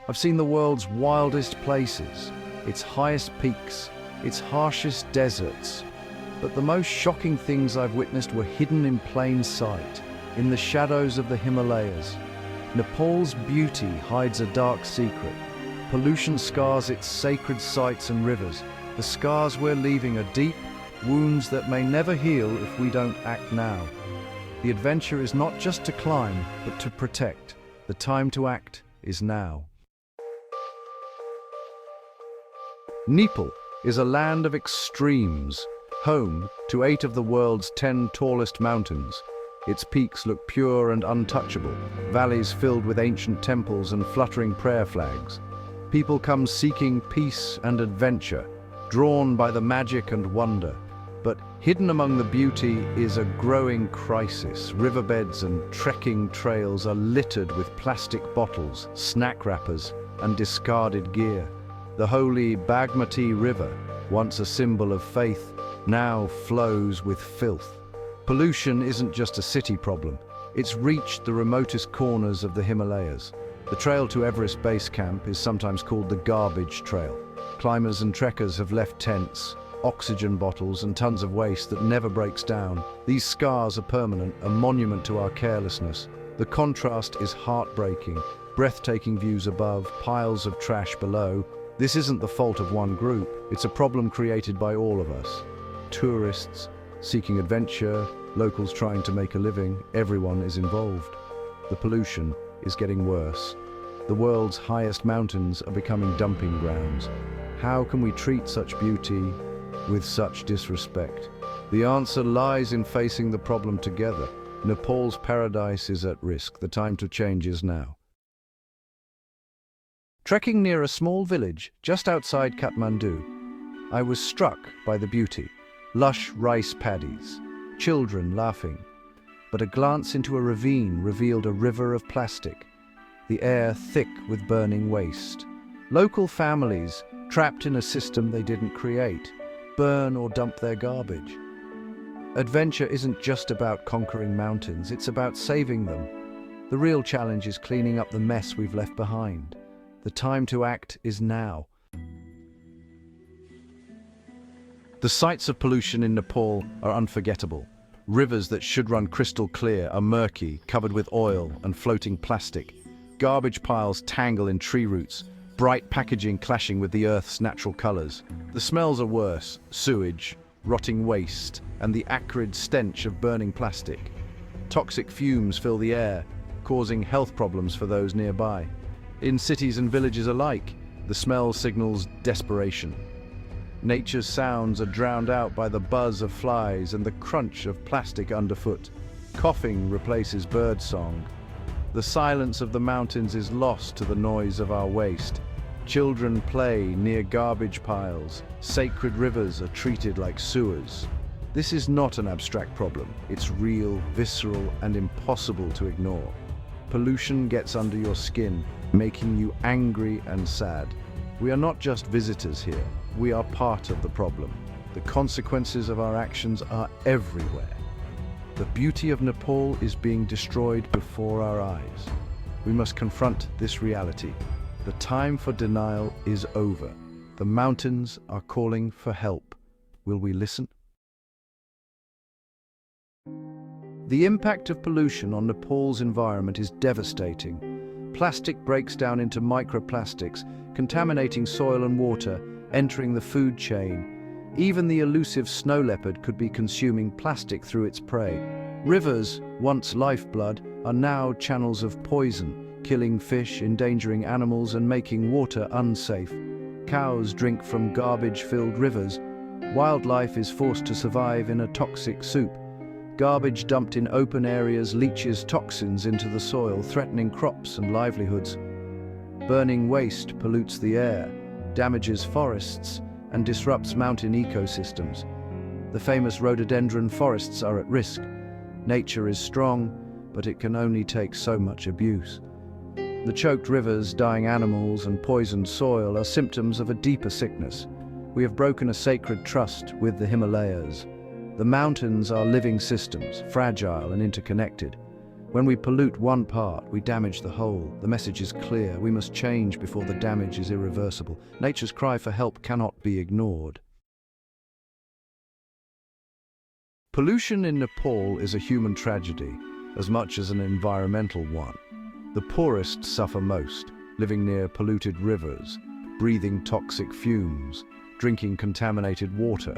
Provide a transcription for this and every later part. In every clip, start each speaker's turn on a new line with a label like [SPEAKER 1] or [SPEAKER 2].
[SPEAKER 1] I've seen the world's wildest places, its highest peaks, its harshest deserts. But the most shocking things I've witnessed were hidden in plain sight, in the shadows of the Himalayas. Nepal's beauty hides a dark secret. Pollution scars its sacred sites and rivers. The scars we're leaving are deep, wounds that may never heal if we don't act now. The adventure is not just to climb, but to protect. The time to act is now. Nepal is a land of extremes, home to 8 of the world's 10 tallest mountains. Its peaks look pure and untouchable, valleys filled with ancient temples and fluttering prayer flags. People come seeking peace and adventure, drawn by the magic and wonder. But hidden among the beauty is a growing crisis. Riverbeds and trekking trails are littered with plastic bottles, snack wrappers, and discarded gear. The holy Bagmati River, once a symbol of faith, now flows with filth. Pollution isn't just a city problem. It's reached the remotest corners of the Himalayas. The trail to Everest Base Camp is sometimes called the Garbage Trail. Climbers and trekkers have left tents, oxygen bottles, and tons of waste that never breaks down. These scars are permanent, a monument to our carelessness. The contrast is heartbreaking. Breathtaking views above, piles of trash below. This isn't the fault of one group. It's a problem created by all of us. Tourists seeking adventure, locals trying to make a living, everyone is involved. The pollution is getting worse. The world's highest mountains are becoming dumping grounds. How can we treat such beauty with such disrespect? The answer lies in facing the problem together. Nepal's paradise is at risk. The time to change is now. Trekking near a small village just outside Kathmandu, I was struck by the beauty. Lush rice paddies, children laughing. But a glance into a ravine revealed a river of plastic, the air thick with burning waste. Local families, trapped in a system they didn't create, burn or dump their garbage. Adventure isn't just about conquering mountains, it's about saving them. The real challenge is cleaning up the mess we've left behind. The time to act is now. The sights of pollution in Nepal are unforgettable. Rivers that should run crystal clear are murky, covered with oil and floating plastic. Garbage piles tangle in tree roots, bright packaging clashing with the earth's natural colors. The smells are worse: sewage, rotting waste, and the acrid stench of burning plastic. Toxic fumes fill the air, causing health problems for those nearby. In cities and villages alike, the smell signals desperation. Nature's sounds are drowned out by the buzz of flies and the crunch of plastic underfoot. Coughing replaces birdsong. The silence of the mountains is lost to the noise of our waste. Children play near garbage piles. Sacred rivers are treated like sewers. This is not an abstract problem. It's real, visceral, and impossible to ignore. Pollution gets under your skin, making you angry and sad. We are not just visitors here. We are part of the problem. The consequences of our actions are everywhere. The beauty of Nepal is being destroyed before our eyes. We must confront this reality. The time for denial is over. The mountains are calling for help. Will we listen? The impact of pollution on Nepal's environment is devastating. Plastic breaks down into microplastics, contaminating soil and water, entering the food chain. Even the elusive snow leopard could be consuming plastic through its prey. Rivers, once lifeblood, are now channels of poison, killing fish, endangering animals, and making water unsafe. Cows drink from garbage-filled rivers. Wildlife is forced to survive in a toxic soup. Garbage dumped in open areas leaches toxins into the soil, threatening crops and livelihoods. Burning waste pollutes the air, damages forests, and disrupts mountain ecosystems. The famous rhododendron forests are at risk. Nature is strong, but it can only take so much abuse. The choked rivers, dying animals, and poisoned soil are symptoms of a deeper sickness. We have broken a sacred trust with the Himalayas. The mountains are living systems, fragile and interconnected. When we pollute one part, we damage the whole. The message is clear. We must change before the damage is irreversible. Nature's cry for help cannot be ignored. Pollution in Nepal is a human tragedy, as much as an environmental one. The poorest suffer most, living near polluted rivers, breathing toxic fumes, drinking contaminated water.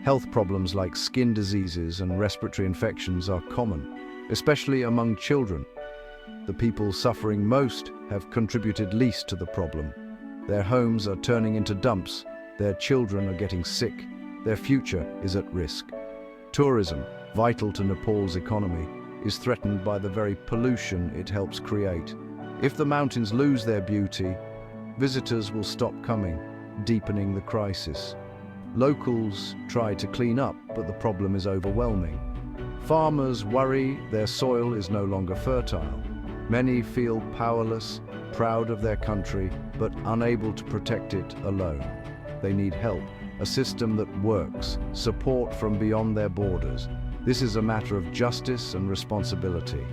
[SPEAKER 1] Health problems like skin diseases and respiratory infections are common, especially among children. The people suffering most have contributed least to the problem. Their homes are turning into dumps, their children are getting sick, their future is at risk. Tourism, vital to Nepal's economy, is threatened by the very pollution it helps create. If the mountains lose their beauty, visitors will stop coming, deepening the crisis. Locals try to clean up, but the problem is overwhelming. Farmers worry their soil is no longer fertile. Many feel powerless, proud of their country, but unable to protect it alone. They need help, a system that works, support from beyond their borders. This is a matter of justice and responsibility.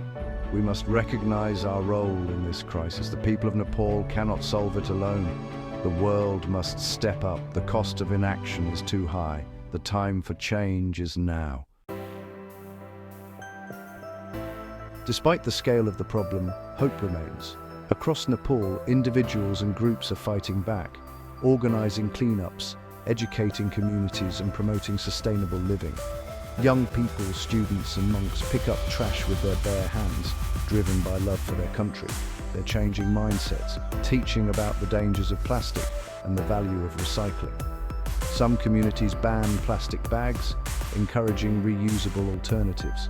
[SPEAKER 1] We must recognize our role in this crisis. The people of Nepal cannot solve it alone. The world must step up. The cost of inaction is too high. The time for change is now. Despite the scale of the problem, hope remains. Across Nepal, individuals and groups are fighting back, organizing cleanups, educating communities and promoting sustainable living. Young people, students and monks pick up trash with their bare hands, driven by love for their country. They're changing mindsets, teaching about the dangers of plastic and the value of recycling. Some communities ban plastic bags, encouraging reusable alternatives.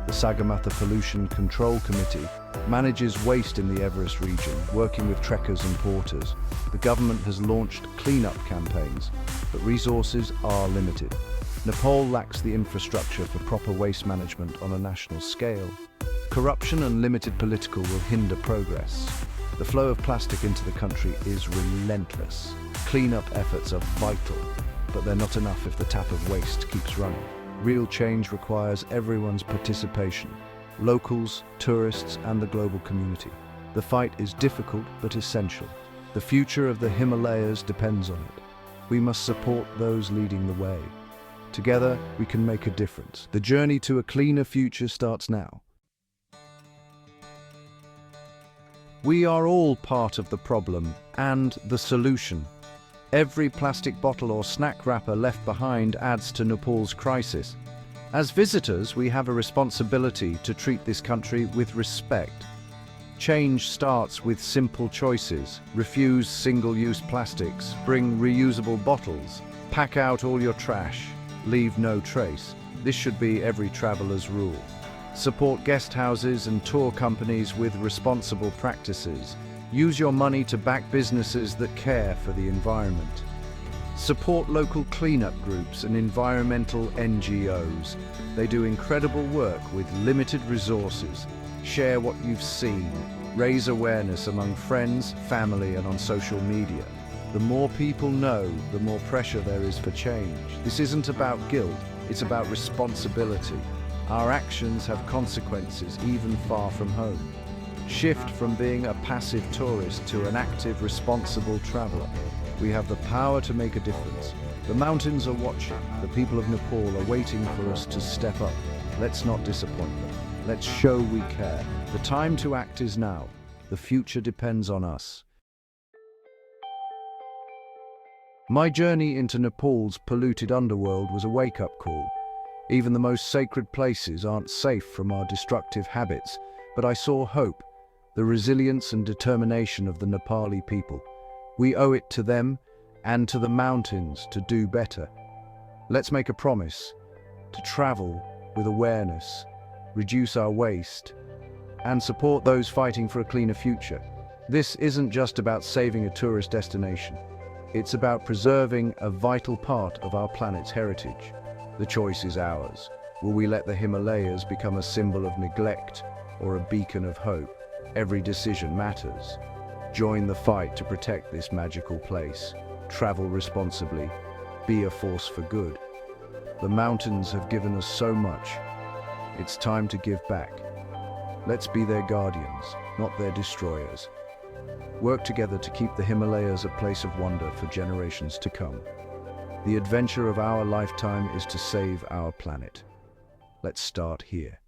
[SPEAKER 1] The Sagarmatha Pollution Control Committee manages waste in the Everest region, working with trekkers and porters. The government has launched cleanup campaigns, but resources are limited. Nepal lacks the infrastructure for proper waste management on a national scale. Corruption and limited political will hinder progress. The flow of plastic into the country is relentless. Cleanup efforts are vital, but they're not enough if the tap of waste keeps running. Real change requires everyone's participation, locals, tourists, and the global community. The fight is difficult but essential. The future of the Himalayas depends on it. We must support those leading the way. Together, we can make a difference. The journey to a cleaner future starts now. We are all part of the problem and the solution. Every plastic bottle or snack wrapper left behind adds to Nepal's crisis. As visitors, we have a responsibility to treat this country with respect. Change starts with simple choices. Refuse single-use plastics, bring reusable bottles, pack out all your trash, leave no trace. This should be every traveler's rule. Support guest houses and tour companies with responsible practices. Use your money to back businesses that care for the environment. Support local cleanup groups and environmental NGOs. They do incredible work with limited resources. Share what you've seen. Raise awareness among friends, family, and on social media. The more people know, the more pressure there is for change. This isn't about guilt, it's about responsibility. Our actions have consequences even far from home. Shift from being a passive tourist to an active, responsible traveler. We have the power to make a difference. The mountains are watching. The people of Nepal are waiting for us to step up. Let's not disappoint them. Let's show we care. The time to act is now. The future depends on us. My journey into Nepal's polluted underworld was a wake-up call. Even the most sacred places aren't safe from our destructive habits, but I saw hope, the resilience and determination of the Nepali people. We owe it to them and to the mountains to do better. Let's make a promise to travel with awareness, reduce our waste, and support those fighting for a cleaner future. This isn't just about saving a tourist destination. It's about preserving a vital part of our planet's heritage. The choice is ours. Will we let the Himalayas become a symbol of neglect or a beacon of hope? Every decision matters. Join the fight to protect this magical place. Travel responsibly. Be a force for good. The mountains have given us so much. It's time to give back. Let's be their guardians, not their destroyers. Work together to keep the Himalayas a place of wonder for generations to come. The adventure of our lifetime is to save our planet. Let's start here.